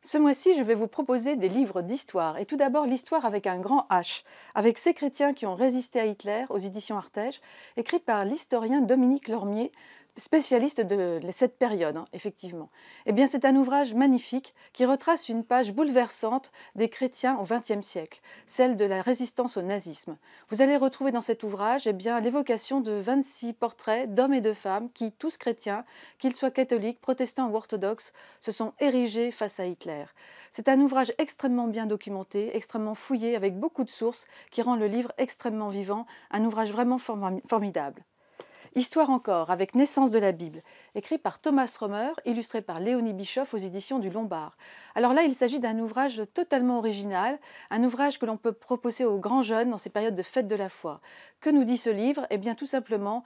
Ce mois-ci, je vais vous proposer des livres d'histoire. Et tout d'abord, l'histoire avec un grand H, avec ces chrétiens qui ont résisté à Hitler, aux éditions Artege, écrit par l'historien Dominique Lormier, spécialiste de cette période, effectivement. Eh bien, c'est un ouvrage magnifique qui retrace une page bouleversante des chrétiens au XXe siècle, celle de la résistance au nazisme. Vous allez retrouver dans cet ouvrage l'évocation de 26 portraits d'hommes et de femmes qui, tous chrétiens, qu'ils soient catholiques, protestants ou orthodoxes, se sont érigés face à Hitler. C'est un ouvrage extrêmement bien documenté, extrêmement fouillé, avec beaucoup de sources, qui rend le livre extrêmement vivant, un ouvrage vraiment formidable. Histoire encore, avec Naissance de la Bible, écrit par Thomas Romer, illustré par Léonie Bischoff aux éditions du Lombard. Alors là, il s'agit d'un ouvrage totalement original, un ouvrage que l'on peut proposer aux grands jeunes dans ces périodes de fête de la foi. Que nous dit ce livre? Eh bien, tout simplement,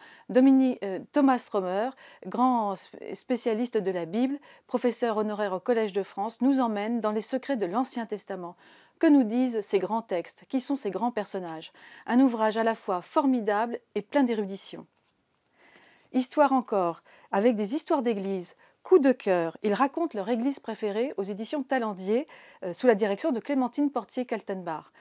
Thomas Romer, grand spécialiste de la Bible, professeur honoraire au Collège de France, nous emmène dans les secrets de l'Ancien Testament. Que nous disent ces grands textes? Qui sont ces grands personnages? Un ouvrage à la fois formidable et plein d'érudition. Histoire encore, avec des histoires d'église, coup de cœur, ils racontent leur église préférée aux éditions Talendier, sous la direction de Clémentine Portier-Kaltenbach.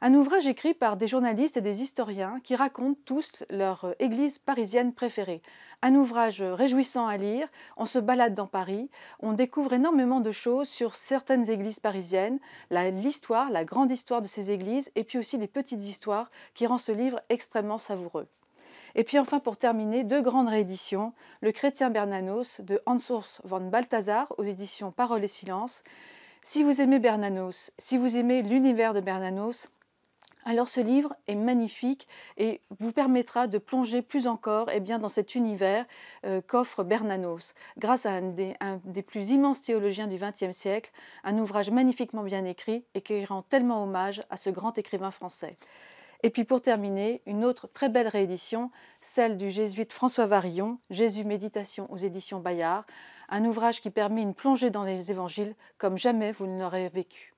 Un ouvrage écrit par des journalistes et des historiens qui racontent tous leur église parisienne préférée. Un ouvrage réjouissant à lire, on se balade dans Paris, on découvre énormément de choses sur certaines églises parisiennes, l'histoire, la grande histoire de ces églises, et puis aussi les petites histoires qui rendent ce livre extrêmement savoureux. Et puis enfin, pour terminer, deux grandes rééditions, Le Chrétien Bernanos de Hans-Urs von Balthasar aux éditions Parole et Silence. Si vous aimez Bernanos, si vous aimez l'univers de Bernanos, alors ce livre est magnifique et vous permettra de plonger plus encore dans cet univers qu'offre Bernanos. Grâce à un des plus immenses théologiens du XXe siècle, un ouvrage magnifiquement bien écrit et qui rend tellement hommage à ce grand écrivain français. Et puis pour terminer, une autre très belle réédition, celle du jésuite François Varillon, Jésus Méditation aux éditions Bayard, un ouvrage qui permet une plongée dans les évangiles comme jamais vous ne l'aurez vécu.